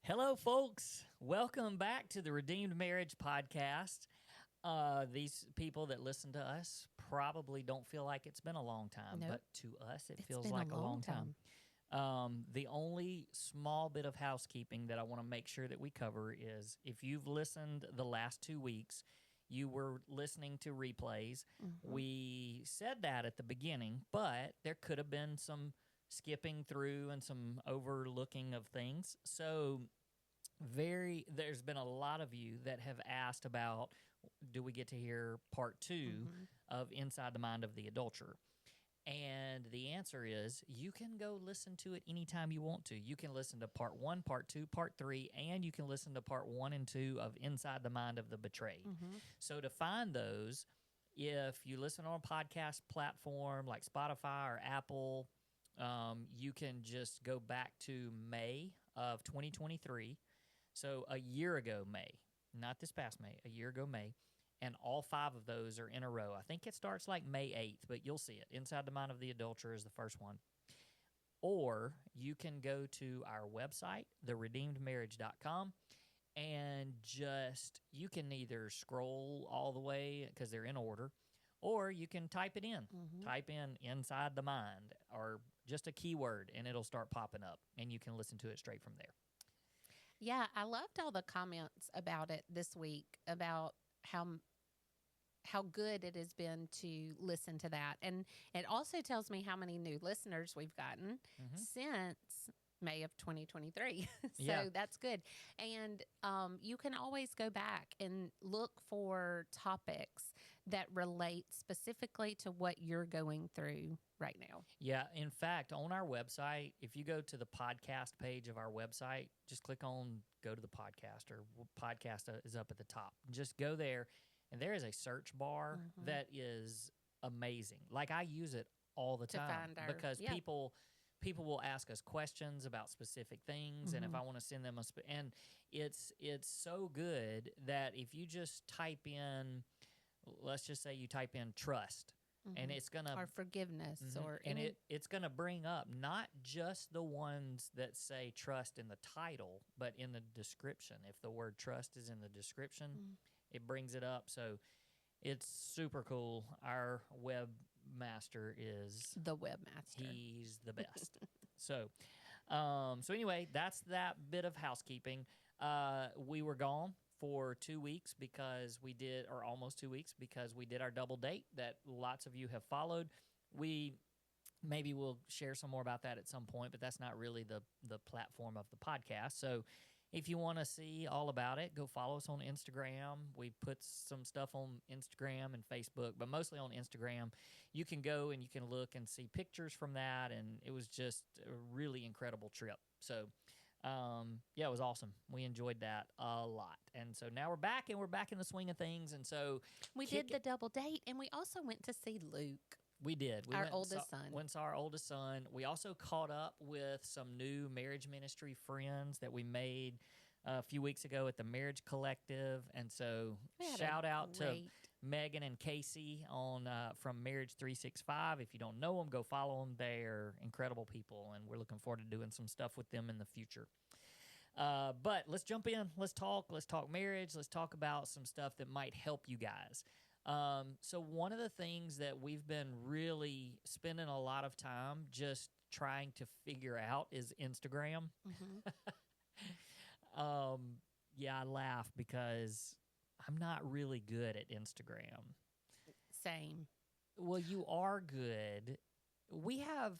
Hello, folks. Welcome back to the Redeemed Marriage Podcast. These people that listen to us probably don't feel like it's been a long time, Nope. but to us, it It's feels been like a a long long time. The only small bit of housekeeping that I want to make sure that we cover is if you've listened the last 2 weeks, you were listening to replays. We said that at the beginning, but there could have been some skipping through and some overlooking of things. So there's been a lot of you that have asked about, do we get to hear part 2 of Inside the Mind of the Adulterer? And the answer is you can go listen to it anytime you want to. You can listen to part 1, part 2, part 3, and you can listen to part 1 and 2 of Inside the Mind of the Betrayed. So to find those, if you listen on a podcast platform like Spotify or Apple, you can just go back to May of 2023. So a year ago, May, not this past May, a year ago, May, and all 5 of those are in a row. I think it starts like May 8th, but you'll see it. Inside the Mind of the Adulterer is the first one. Or you can go to our website, theredeemedmarriage.com, and you can either scroll all the way because they're in order, or you can type it in. Type in Inside the Mind or just a keyword, and it'll start popping up, and you can listen to it straight from there. Yeah, I loved all the comments about it this week about how good it has been to listen to that. And it also tells me how many new listeners we've gotten since May of 2023. So Yeah. that's good. And you can always go back and look for topics that relate specifically to what you're going through right now. Yeah, in fact, on our website, if you go to the podcast page of our website, just click on go to the podcast, or podcast is up at the top. Just go there, and there is a search bar that is amazing. Like, I use it all the time because people will ask us questions about specific things, and if I want to send them and it's so good that if you just type in, let's just say you type in trust, and it's gonna Or forgiveness or and any, it's gonna bring up not just the ones that say trust in the title, but in the description. If the word trust is in the description, it brings it up. So it's super cool. Our webmaster is the webmaster. He's the best. So anyway, that's that bit of housekeeping. We were gone for 2 weeks because we did, or almost 2 weeks, because we did our double date that lots of you have followed. Maybe we'll share some more about that at some point, but that's not really the platform of the podcast. So if you want to see all about it, go follow us on Instagram. We put some stuff on Instagram and Facebook, but mostly on Instagram. You can go and you can look and see pictures from that, and it was just a really incredible trip. So yeah, it was awesome. We enjoyed that a lot. And so now we're back, and we're back in the swing of things. And so We did the double date, and we also went to see Luke. We did. We Our went oldest son. Went and saw our oldest son. We also caught up with some new marriage ministry friends that we made a few weeks ago at the Marriage Collective. And so shout out to Megan and Casey on from Marriage 365. If you don't know them, go follow them. They're incredible people, and we're looking forward to doing some stuff with them in the future. But let's jump in. Let's talk marriage. Let's talk about some stuff that might help you guys. So one of the things that we've been really spending a lot of time just trying to figure out is Instagram. Yeah, I laugh because I'm not really good at Instagram. Same. Well, you are good. We have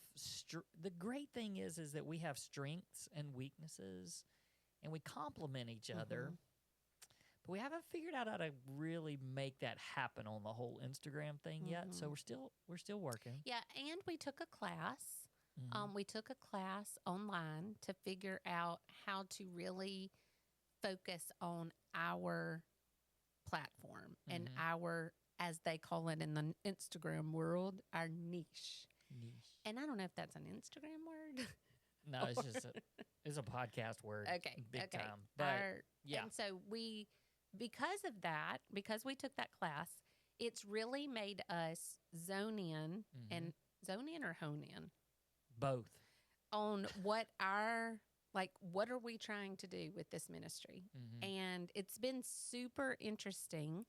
the great thing is that we have strengths and weaknesses, and we complement each other. But we haven't figured out how to really make that happen on the whole Instagram thing yet. So we're still working. Yeah, and we took a class. We took a class online to figure out how to really focus on our platform and our, as they call it in the Instagram world, our niche. And I don't know if that's an Instagram word. No, it's just it's a podcast word. Okay. Big time. But yeah. And so because of that, because we took that class, it's really made us zone in and zone in or hone in? Both. On what our Like, what are we trying to do with this ministry? Mm-hmm. And it's been super interesting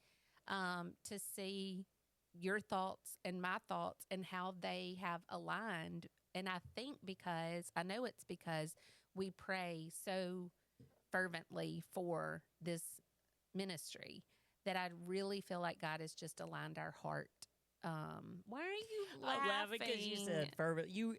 to see your thoughts and my thoughts and how they have aligned. And I know it's because we pray so fervently for this ministry that I really feel like God has just aligned our heart. Why are you laughing? I'm laughing because you said fervent. You're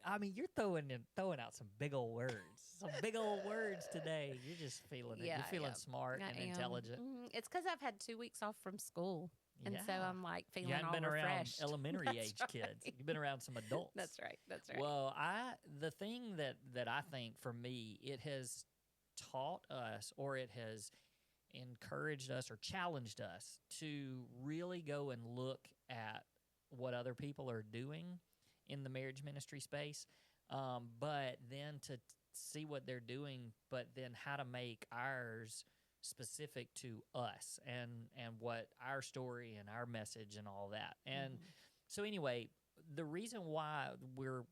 throwing out some big old words today. You're just feeling it. Yeah, You're feeling yeah. smart and I am. intelligent. It's because I've had 2 weeks off from school. And so Yeah. I'm like You feeling hadn't all been around refreshed. elementary That's age right. kids. You've been around some adults. That's right. That's right. Well, the thing that I think for me, it has taught us, or it has encouraged us or challenged us to really go and look at what other people are doing in the marriage ministry space, but then to see what they're doing, but then how to make ours specific to us and what our story and our message and all that. And so anyway, the reason why we're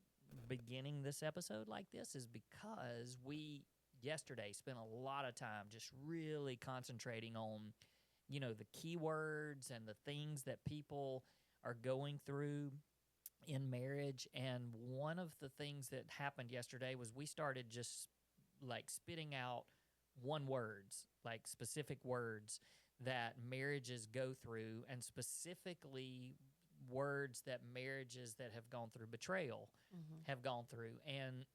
beginning this episode like this is because we yesterday spent a lot of time just really concentrating on, the keywords and the things that people are going through in marriage. And one of the things that happened yesterday was we started just like spitting out one words, like specific words that marriages go through, and specifically words that marriages that have gone through betrayal have gone through. And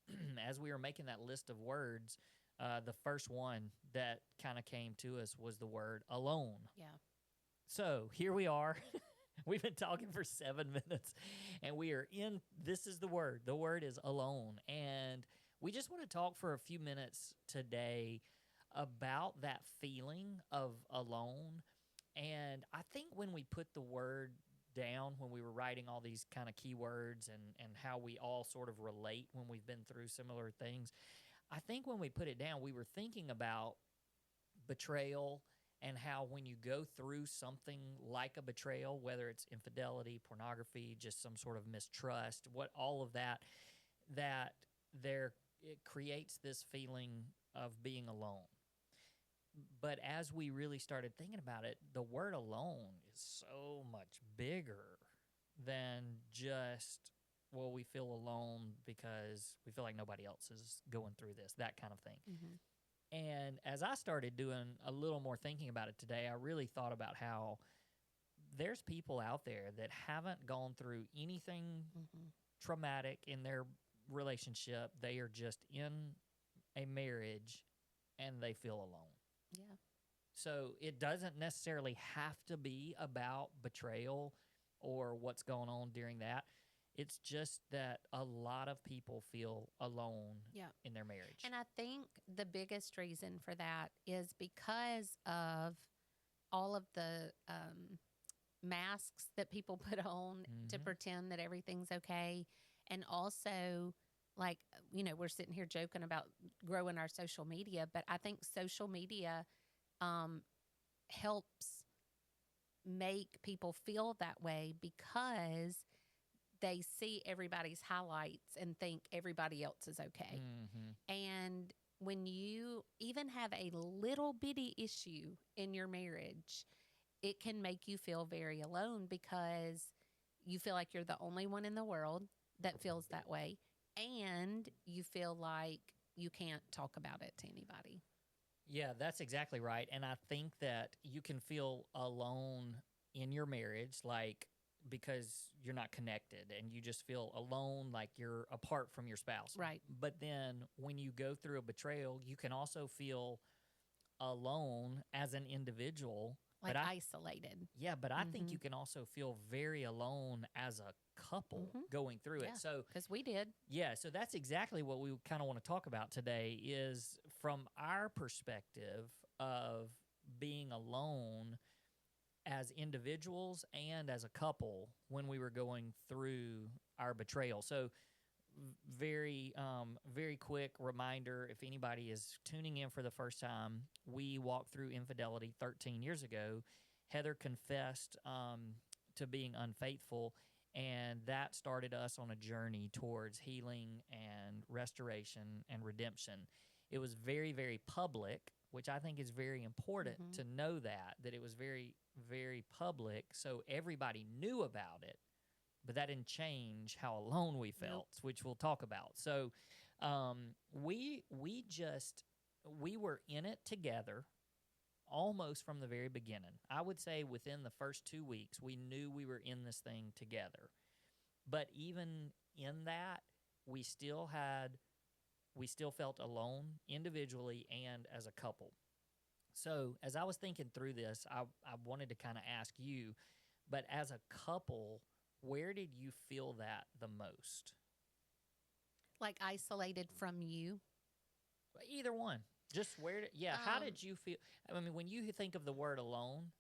as we were making that list of words, the first one that kind of came to us was the word alone. Yeah. So here we are. We've been talking for 7 minutes, and we are in. This is the word. The word is alone. And we just want to talk for a few minutes today about that feeling of alone. And I think when we put the word down, when we were writing all these kind of keywords and how we all sort of relate when we've been through similar things, I think when we put it down, we were thinking about betrayal and how when you go through something like a betrayal, whether it's infidelity, pornography, just some sort of mistrust, what all of that, it creates this feeling of being alone. But as we really started thinking about it, the word alone is so much bigger than just, well, we feel alone because we feel like nobody else is going through this, that kind of thing. And as I started doing a little more thinking about it today, I really thought about how there's people out there that haven't gone through anything traumatic in their relationship. They are just in a marriage and they feel alone. Yeah. So it doesn't necessarily have to be about betrayal or what's going on during that. It's just that a lot of people feel alone in their marriage. And I think the biggest reason for that is because of all of the masks that people put on to pretend that everything's okay. And also, like, we're sitting here joking about growing our social media, but I think social media helps make people feel that way because they see everybody's highlights and think everybody else is okay. And when you even have a little bitty issue in your marriage, it can make you feel very alone because you feel like you're the only one in the world that feels that way. And you feel like you can't talk about it to anybody. Yeah, that's exactly right. And I think that you can feel alone in your marriage, like, because you're not connected and you just feel alone, like you're apart from your spouse. Right. But then when you go through a betrayal, you can also feel alone as an individual. Like isolated. Yeah, but I think you can also feel very alone as a couple going through it. So because we did. Yeah, so that's exactly what we kind of want to talk about today is from our perspective of being alone as individuals and as a couple when we were going through our betrayal. So very quick reminder, if anybody is tuning in for the first time, we walked through infidelity 13 years ago. Heather confessed to being unfaithful, and that started us on a journey towards healing and restoration and redemption. It was very, very public, which I think is very important Mm-hmm. to know that it was very, very public, so everybody knew about it. But that didn't change how alone we felt, Nope. which we'll talk about. So, we were in it together almost from the very beginning. I would say within the first 2 weeks, we knew we were in this thing together. But even in that, we still felt alone individually and as a couple. So as I was thinking through this, I wanted to kind of ask you, but as a couple, where did you feel that the most? Like isolated from you. Either one. Just how Um, did you feel? I mean, when you think of the word alone,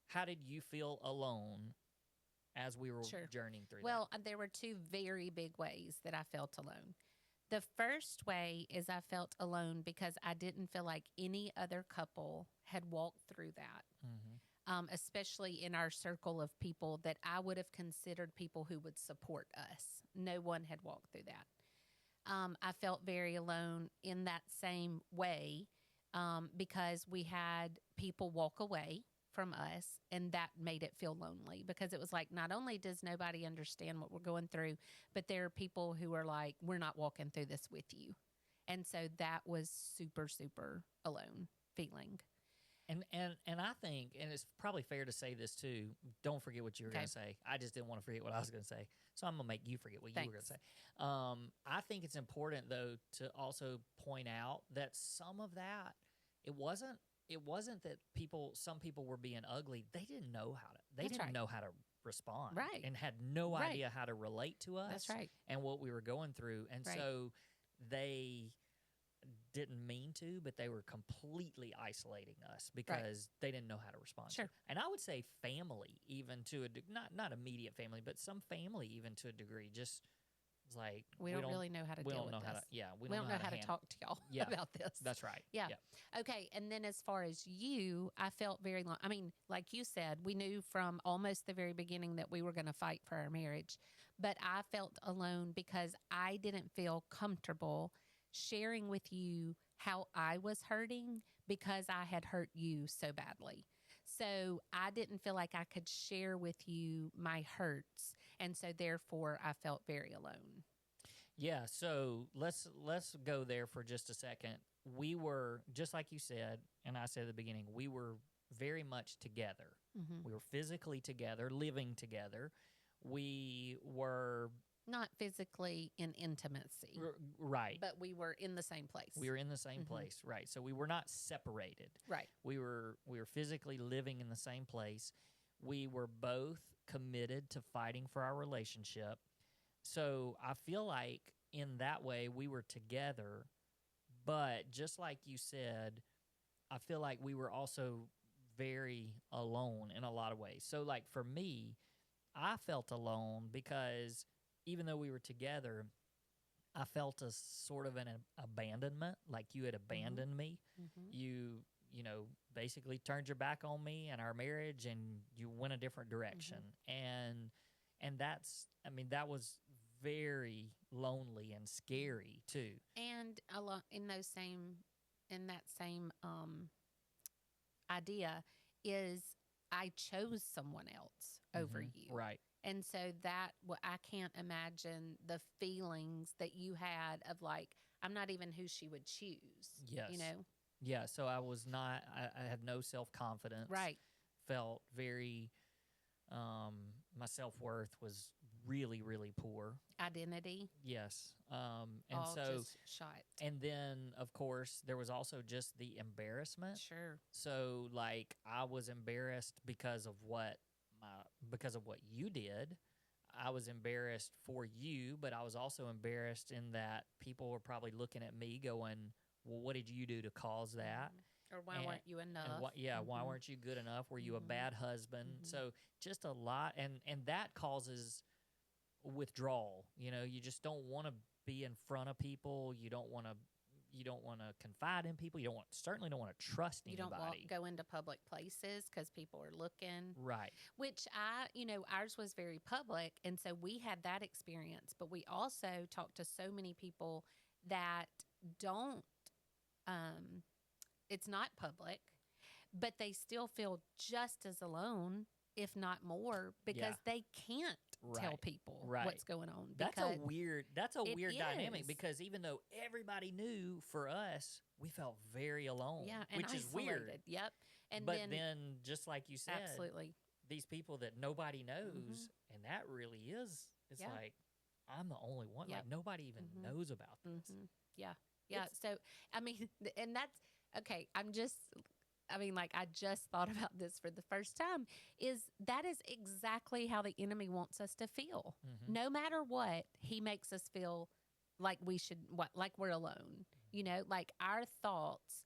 how did you feel alone as we were Sure. journeying through Well, there were two very big ways that I felt alone. The first way is I felt alone because I didn't feel like any other couple had walked through that, that? Mm-hmm. especially in our circle of people that I would have considered people who would support us. No one had walked through that. I felt very alone in that same way because we had people walk away from us, and that made it feel lonely because it was like not only does nobody understand what we're going through, but there are people who are like, we're not walking through this with you. And so that was super, super alone feeling. And I think, and it's probably fair to say this too. Don't forget what you were Okay. going to say. I just didn't want to forget what I was going to say, so I'm going to make you forget what you were going to Thanks. say. I think it's important though to also point out that some of that it wasn't that some people were being ugly. They didn't know how to. They That's didn't right. know how to respond, Right. and had no Right. idea how to relate to us. That's right. And what we were going through, and Right. so they didn't mean to, but they were completely isolating us because they didn't know how to respond. Sure. And I would say family, even to not immediate family, but some family, even to a degree, just was like We don't really know how to we deal don't know with how this. to yeah We don't know how to handle. talk to y'all Yeah. about this. That's right. Yeah. Okay. And then as far as you, I felt very long. I mean, like you said, we knew from almost the very beginning that we were going to fight for our marriage. But I felt alone because I didn't feel comfortable sharing with you how I was hurting because I had hurt you so badly. So I didn't feel like I could share with you my hurts. And so therefore I felt very alone. Yeah, so let's go there for just a second. We were, just like you said, and I said at the beginning, we were very much together. Mm-hmm. We were physically together, living together. We were Not physically in intimacy, right. but we were in the same place. We were in the same Mhm. place, right? So we were not separated. Right. We were physically living in the same place. We were both committed to fighting for our relationship. So I feel like in that way we were together, but just like you said, I feel like we were also very alone in a lot of ways. So like for me, I felt alone because even though we were together, I felt a sort of an abandonment, like you had abandoned me. Mm-hmm. You basically turned your back on me and our marriage, and you went a different direction. And that's, I mean, that was very lonely and scary too. And in that same idea is I chose someone else over you. Right. And so I can't imagine the feelings that you had of like, I'm not even who she would choose. Yes. You know? Yeah. So I was not, I had no self-confidence. Right. Felt very, my self-worth was really, really poor. Identity. Yes. And all so, just shot. and then of course there was also just the embarrassment. Sure. So like I was embarrassed because of what you did. I was embarrassed for you, but I was also embarrassed in that people were probably looking at me going, well, what did you do to cause that? Or why weren't you enough? And why weren't you good enough? Were you a bad husband? So just a lot, and that causes withdrawal. You just don't want to be in front of people. You don't want to confide in people. Certainly don't want to trust you anybody. don't go into public places because people are looking. Right. Which ours was very public, and so we had that experience. But we also talked to so many people that don't it's not public, but they still feel just as alone, if not more, because they can't tell people what's going on. That's a weird dynamic, is. because even though everybody knew, for us, we felt very alone, and which is weird. Yep. And but then, just like you said, absolutely, these people that nobody knows, and that really is, it's like, I'm the only one. Like, nobody even knows about this. Yeah. So, I mean, and that's, okay, I just thought about this for the first time, is that is exactly how the enemy wants us to feel. No matter what, he makes us feel like like we're alone, like our thoughts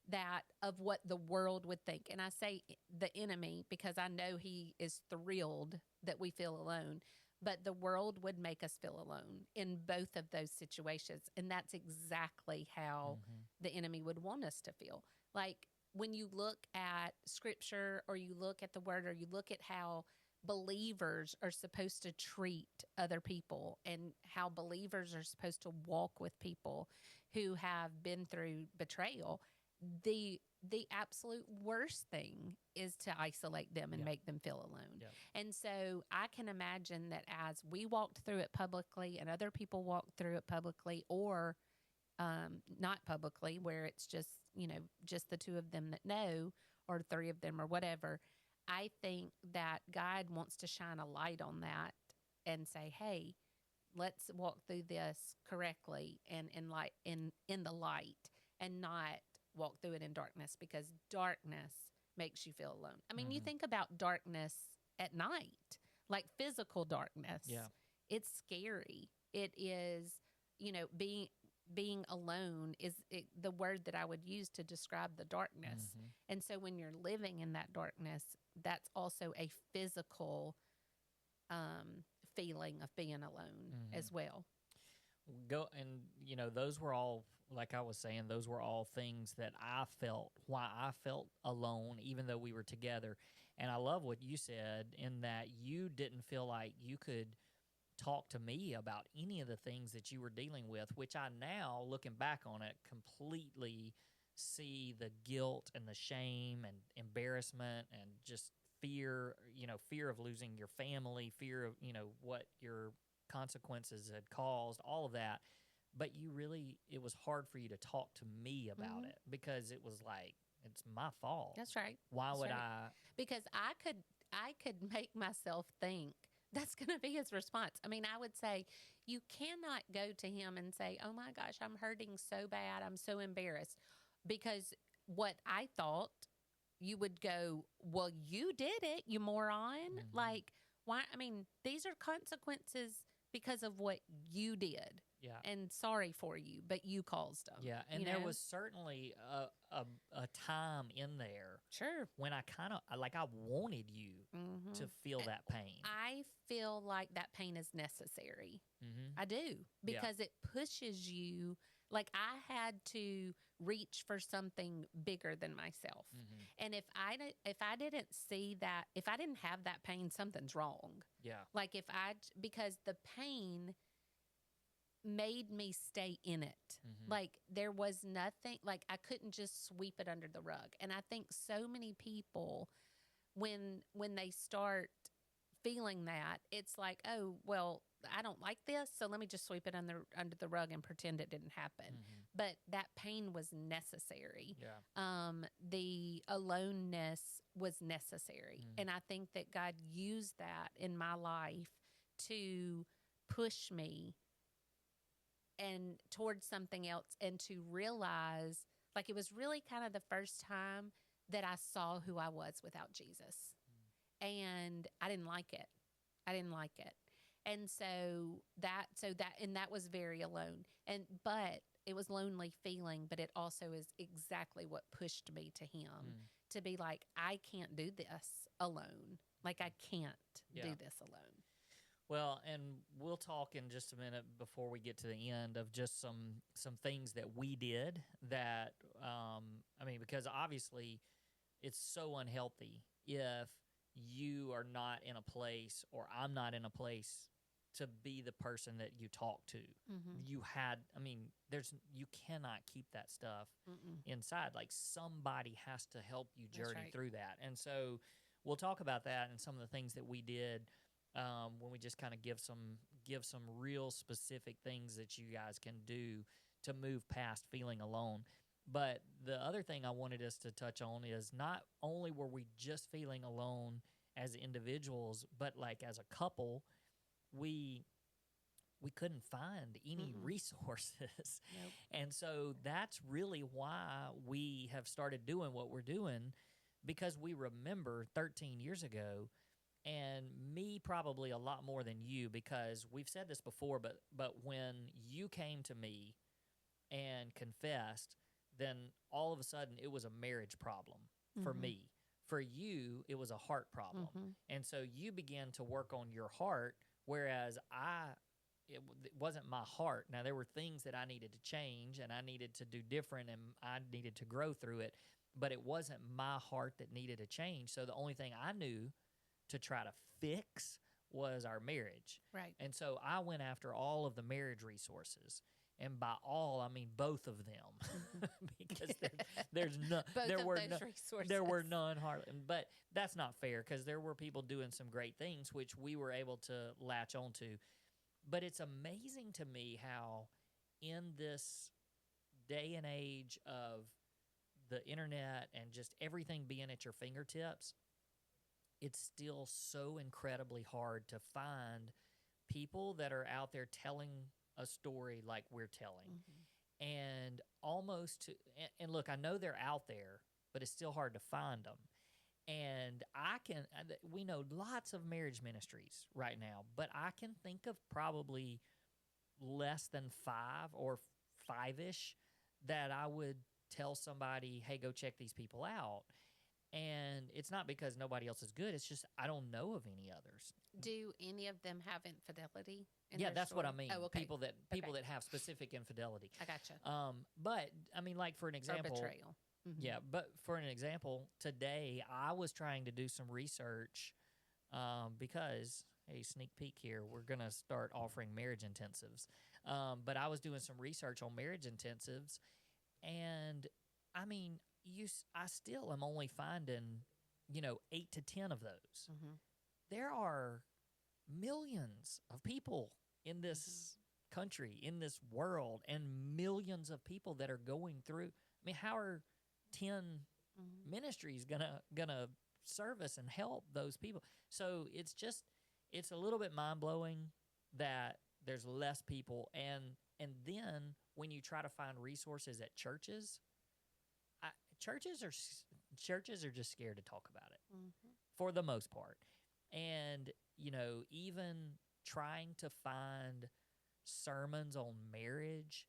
that of what the world would think. And I say the enemy because I know he is thrilled that we feel alone, but the world would make us feel alone in both of those situations. And that's exactly how the enemy would want us to feel. Like, when you look at scripture, or you look at the word, or you look at how believers are supposed to treat other people, and how believers are supposed to walk with people who have been through betrayal, the absolute worst thing is to isolate them and make them feel alone. And so I can imagine that as we walked through it publicly, and other people walked through it publicly, or not publicly, where it's just, just the two of them that know, or three of them, or whatever. I think that God wants to shine a light on that and say, hey, let's walk through this correctly and in the light, and not walk through it in darkness, because darkness makes you feel alone. I mean, you think about darkness at night, like physical darkness. It's scary. It is, being alone is the word that I would use to describe the darkness. And so when you're living in that darkness, that's also a physical feeling of being alone as well. Those were all, like I was saying, those were all things that I felt, why I felt alone, even though we were together. And I love what you said, in that you didn't feel like you could talk to me about any of the things that you were dealing with, which I now, looking back on it, completely see the guilt and the shame and embarrassment and just fear, fear of losing your family, fear of, what your consequences had caused, all of that. But it was hard for you to talk to me about it, because it was like, it's my fault. That's right. Why would I? Because I could make myself think that's going to be his response. I mean, I would say, you cannot go to him and say, oh my gosh, I'm hurting so bad, I'm so embarrassed. Because what I thought, you would go, well, you did it, you moron. Like, why? I mean, these are consequences because of what you did. And sorry for you, but you caused them. And there was certainly a time in there, when I kind of, like, I wanted you to feel that pain. I feel like that pain is necessary. I do, because it pushes you. Like, I had to reach for something bigger than myself. And if I didn't see that, if I didn't have that pain, something's wrong. Like, because the pain made me stay in it. Like, there was nothing, like, I couldn't just sweep it under the rug. And I think so many people, when they start feeling that, it's like, oh, well, I don't like this, so let me just sweep it under the rug and pretend it didn't happen. But that pain was necessary. The aloneness was necessary. And I think that God used that in my life to push me and towards something else, and to realize, like, it was really kind of the first time that I saw who I was without Jesus. And I didn't like it. And that was very alone. But it was lonely feeling, but it also is exactly what pushed me to him, to be like, I can't do this alone. Like, I can't do this alone. Well, and we'll talk in just a minute before we get to the end of just some things that we did that, because obviously it's so unhealthy if you are not in a place, or I'm not in a place to be the person that you talk to. You had, I mean, you cannot keep that stuff inside. Like, somebody has to help you journey through that. And so we'll talk about that and some of the things that we did when we just kind of give some real specific things that you guys can do to move past feeling alone. But the other thing I wanted us to touch on is not only were we just feeling alone as individuals, but like as a couple, we couldn't find any resources. Nope. And so that's really why we have started doing what we're doing, because we remember 13 years ago, and me probably a lot more than you, because we've said this before, but when you came to me and confessed, then all of a sudden it was a marriage problem for me. For you, it was a heart problem. And so you began to work on your heart, whereas it wasn't my heart. Now, there were things that I needed to change and I needed to do different and I needed to grow through it, but it wasn't my heart that needed to change. So the only thing I knew to try to fix was our marriage. Right. And so I went after all of the marriage resources. And by all, I mean both of them, because there's no, there were none hardly. But that's not fair, because there were people doing some great things which we were able to latch onto. But it's amazing to me how in this day and age of the internet and just everything being at your fingertips, it's still so incredibly hard to find people that are out there telling a story like we're telling. And almost and look, I know they're out there, but it's still hard to find them. And we know lots of marriage ministries right now, but I can think of probably less than 5 or 5-ish that I would tell somebody, hey, go check these people out. And it's not because nobody else is good. It's just I don't know of any others. Do any of them have infidelity? Yeah, that's story? what I mean. Oh, okay. People that have specific infidelity. I gotcha. But I mean, like for an example, or betrayal. Yeah, but for an example, today I was trying to do some research because, hey, sneak peek here, we're gonna start offering marriage intensives. But I was doing some research on marriage intensives, and I mean, I still am only finding, 8 to 10 of those. There are millions of people in this country, in this world, and millions of people that are going through. I mean, how are 10 ministries gonna service and help those people? So it's a little bit mind-blowing that there's less people, and then when you try to find resources at churches, churches are just scared to talk about it for the most part. And even trying to find sermons on marriage,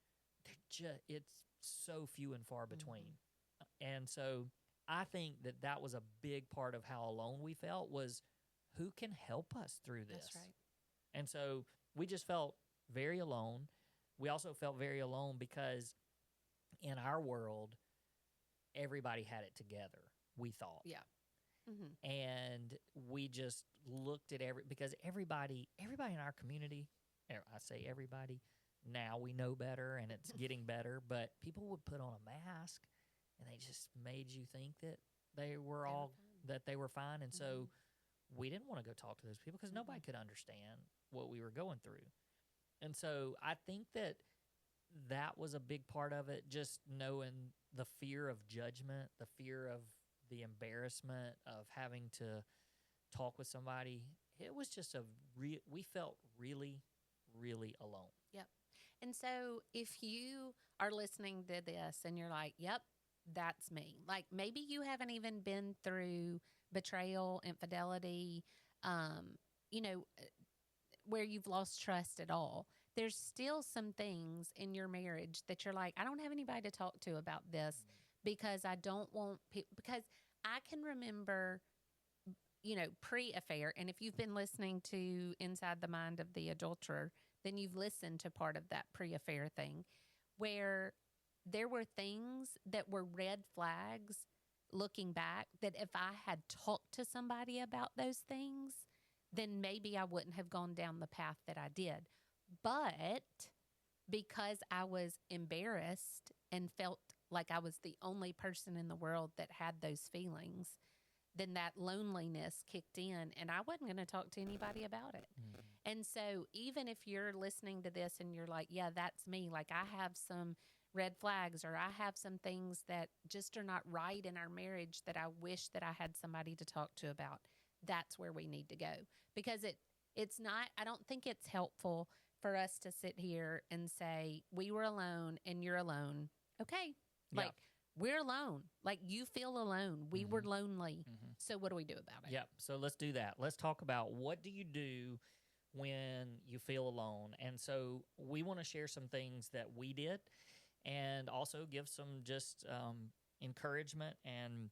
it's so few and far between. And so I think that was a big part of how alone we felt, was who can help us through this. That's right. And so we just felt very alone. We also felt very alone because in our world, everybody had it together, we thought. Yeah. And we just looked at because everybody in our community, I say everybody, now we know better and it's getting better, but people would put on a mask and they just made you think that they were fine. And so we didn't want to go talk to those people because nobody could understand what we were going through. And so I think that was a big part of it, just knowing the fear of judgment, the fear of the embarrassment of having to talk with somebody. It was just we felt really, really alone. Yep. And so if you are listening to this and you're like, yep, that's me. Like maybe you haven't even been through betrayal, infidelity, where you've lost trust at all. There's still some things in your marriage that you're like, I don't have anybody to talk to about this because I don't want because I can remember, pre-affair. And if you've been listening to Inside the Mind of the Adulterer, then you've listened to part of that pre-affair thing where there were things that were red flags looking back that if I had talked to somebody about those things, then maybe I wouldn't have gone down the path that I did. But because I was embarrassed and felt like I was the only person in the world that had those feelings, then that loneliness kicked in and I wasn't going to talk to anybody about it. And so even if you're listening to this and you're like, yeah, that's me, like I have some red flags or I have some things that just are not right in our marriage that I wish that I had somebody to talk to about, that's where we need to go. Because it's not, I don't think it's helpful for us to sit here and say, we were alone and you're alone. Okay. Like, we're alone. Like, you feel alone. We were lonely. So what do we do about it? Yep. So let's do that. Let's talk about what do you do when you feel alone. And so we want to share some things that we did and also give some just encouragement and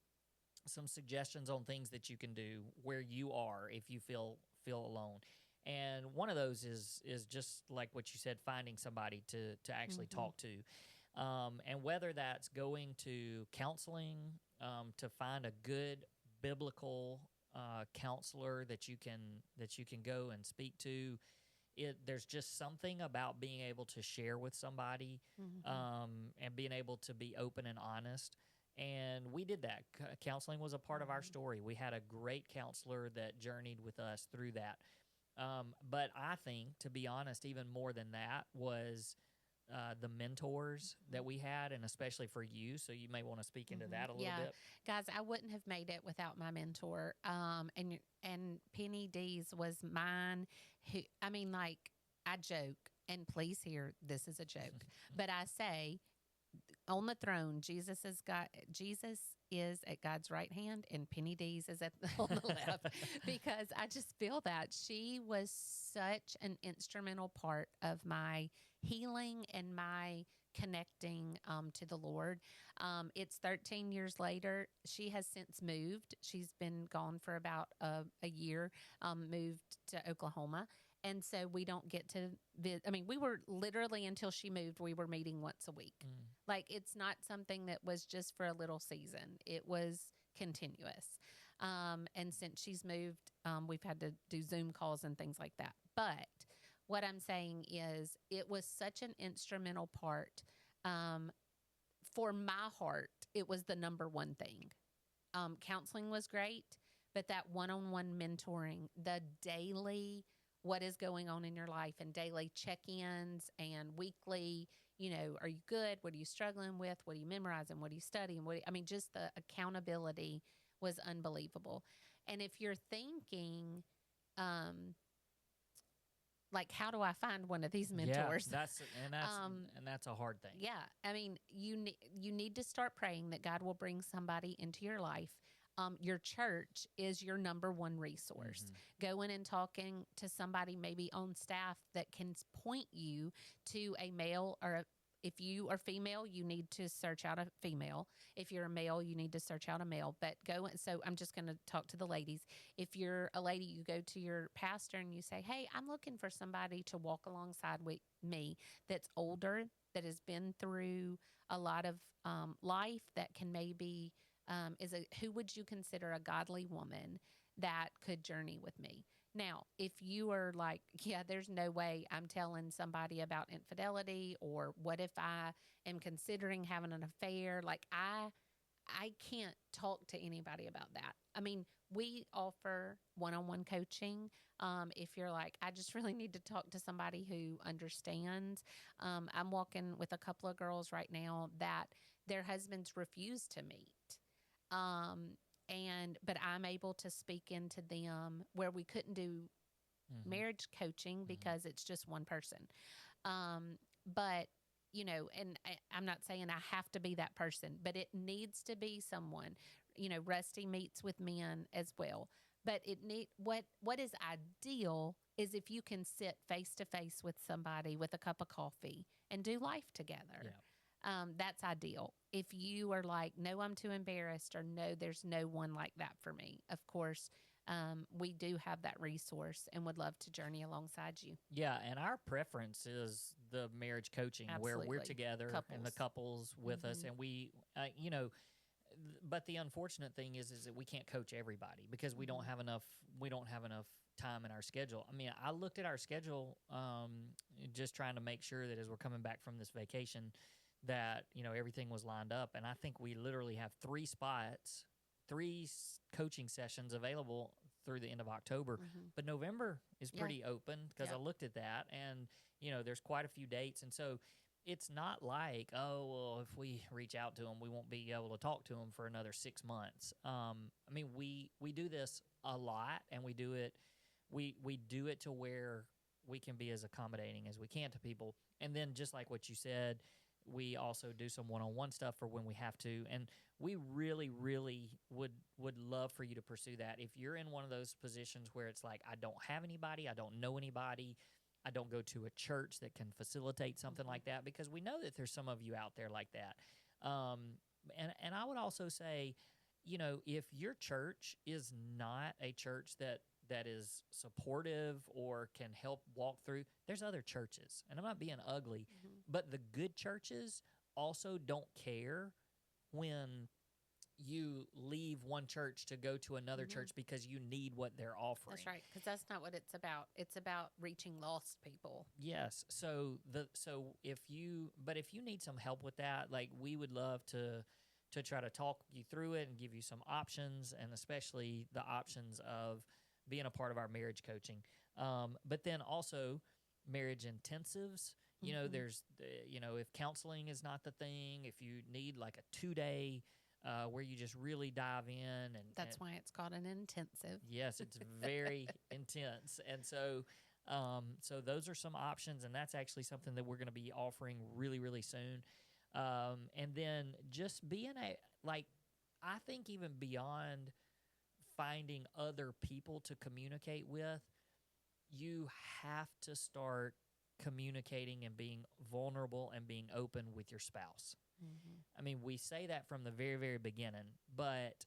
some suggestions on things that you can do where you are if you feel alone. And one of those is just like what you said, finding somebody to actually talk to. And whether that's going to counseling, to find a good biblical counselor that you can go and speak to. There's just something about being able to share with somebody and being able to be open and honest. And we did that. Counseling was a part of our story. We had a great counselor that journeyed with us through that. But I think, to be honest, even more than that was the mentors that we had, and especially for you. So you may want to speak into that a little bit. Guys, I wouldn't have made it without my mentor. And Penny Dees was mine. Who, I mean, like, I joke, and please hear, this is a joke, but I say, on the throne, Jesus is at God's right hand, and Penny Dees is on the left, because I just feel that she was such an instrumental part of my healing and my connecting to the Lord. It's 13 years later. She has since moved. She's been gone for about a year, moved to Oklahoma. And so we don't get to visit. I mean, we were literally, until she moved, we were meeting once a week. Like, it's not something that was just for a little season. It was continuous. And since she's moved, we've had to do Zoom calls and things like that. But what I'm saying is, it was such an instrumental part. For my heart, it was the number one thing. Counseling was great, but that one-on-one mentoring, the daily, what is going on in your life, and daily check-ins and weekly, are you good? What are you struggling with? What are you memorizing? What are you studying? Just the accountability was unbelievable. And if you're thinking, like, how do I find one of these mentors? Yeah, that's a hard thing. Yeah. I mean, you need to start praying that God will bring somebody into your life. Your church is your number one resource. Going and talking to somebody maybe on staff that can point you to a male, or if you are female, you need to search out a female. If you're a male, you need to search out a male. But so I'm just going to talk to the ladies. If you're a lady, you go to your pastor and you say, hey, I'm looking for somebody to walk alongside with me that's older, that has been through a lot of life, that can maybe who would you consider a godly woman that could journey with me? Now, if you are like, yeah, there's no way I'm telling somebody about infidelity, or what if I am considering having an affair? Like, I can't talk to anybody about that. I mean, we offer one-on-one coaching. If you're like, I just really need to talk to somebody who understands. I'm walking with a couple of girls right now that their husbands refuse to meet. But I'm able to speak into them where we couldn't do marriage coaching because it's just one person. But, and I'm not saying I have to be that person, but it needs to be someone. Rusty meets with men as well. But what is ideal is if you can sit face to face with somebody with a cup of coffee and do life together. Yeah. That's ideal. If you are like, no, I'm too embarrassed, or no, there's no one like that for me, of course, we do have that resource and would love to journey alongside you. Yeah, and our preference is the marriage coaching. Absolutely. Where we're together, couples. And the couples with us. And we, but the unfortunate thing is that we can't coach everybody because we don't have enough time in our schedule. I mean, I looked at our schedule, just trying to make sure that as we're coming back from this vacation, that everything was lined up, and I think we literally have 3 spots, coaching sessions available through the end of October. But November is pretty open because I looked at that, and there's quite a few dates, and so it's not like, oh, well, if we reach out to them, we won't be able to talk to them for another 6 months. I mean, we do this a lot, and we do it to where we can be as accommodating as we can to people. And then just like what you said, we also do some one-on-one stuff for when we have to. And we really, really would love for you to pursue that. If you're in one of those positions where it's like, I don't have anybody, I don't know anybody, I don't go to a church that can facilitate something like that, because we know that there's some of you out there like that. And I would also say, if your church is not a church that is supportive or can help walk through, there's other churches. And I'm not being ugly, but the good churches also don't care when you leave one church to go to another church because you need what they're offering. That's right, because that's not what it's about. It's about reaching lost people. Yes. So if you need some help with that, like, we would love to try to talk you through it and give you some options, and especially the options of being a part of our marriage coaching. But then also marriage intensives. There's if counseling is not the thing, if you need like a 2-day where you just really dive in, and that's why it's called an intensive. Yes, it's very intense. And so those are some options, and that's actually something that we're going to be offering really, really soon. And then just being I think even beyond finding other people to communicate with, you have to start communicating and being vulnerable and being open with your spouse. I mean, we say that from the very, very beginning, but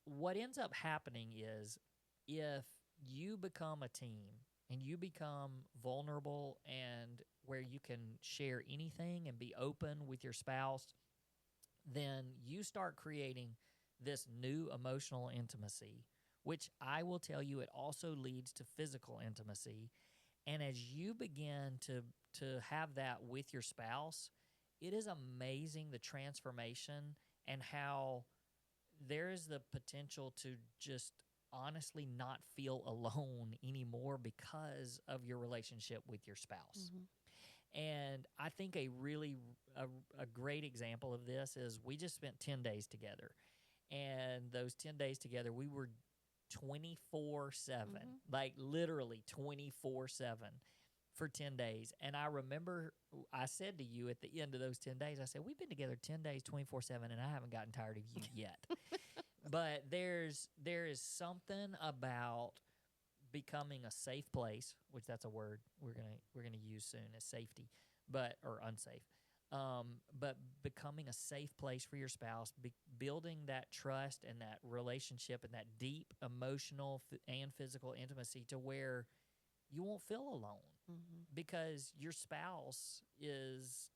what ends up happening is if you become a team and you become vulnerable and where you can share anything and be open with your spouse, then you start creating this new emotional intimacy, which I will tell you, it also leads to physical intimacy. And as you begin to have that with your spouse, it is amazing the transformation and how there is the potential to just honestly not feel alone anymore because of your relationship with your spouse. And I think a great example of this is we just spent 10 days together. And those 10 days together, we were 24/7, like literally 24/7 for 10 days. And I remember I said to you at the end of those 10 days, I said, we've been together 10 days, 24/7, and I haven't gotten tired of you yet. But there is something about becoming a safe place, which that's a word we're gonna use soon as safety, or unsafe. But becoming a safe place for your spouse, building that trust and that relationship and that deep emotional and physical intimacy to where you won't feel alone because your spouse is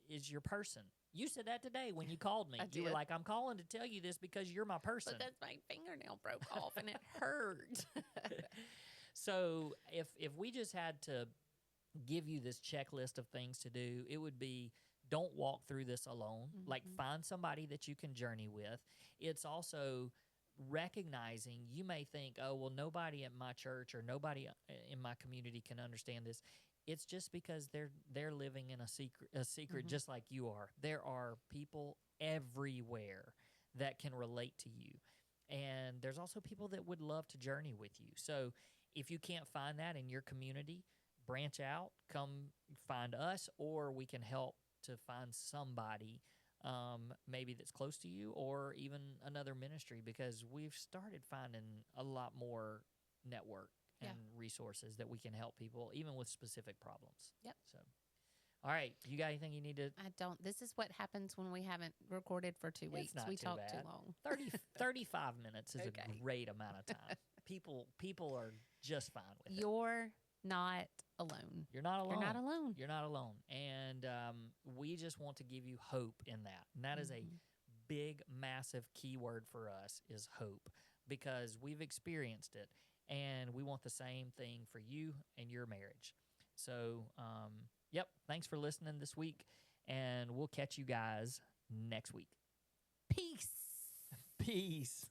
your person. You said that today when you called me. You were like, I'm calling to tell you this because you're my person. Because my fingernail broke off and it hurt. So if we just had to give you this checklist of things to do, it would be, don't walk through this alone. Like, find somebody that you can journey with. It's also recognizing, you may think, oh, well, nobody at my church or nobody in my community can understand this. It's just because they're living in a secret just like you are. There are people everywhere that can relate to you. And there's also people that would love to journey with you. So if you can't find that in your community, branch out, come find us, or we can help to find somebody maybe that's close to you, or even another ministry, because we've started finding a lot more network and resources that we can help people, even with specific problems. Yep. So, all right, you got anything you need to? I don't. This is what happens when we haven't recorded for 2 weeks. We talk too long. 35 minutes is a great amount of time. People are just fine with it. You're not alone. You're not alone. You're not alone. You're not alone. And we just want to give you hope in that. And that is a big, massive keyword for us is hope, because we've experienced it, and we want the same thing for you and your marriage. So, yep, thanks for listening this week, and we'll catch you guys next week. Peace. Peace.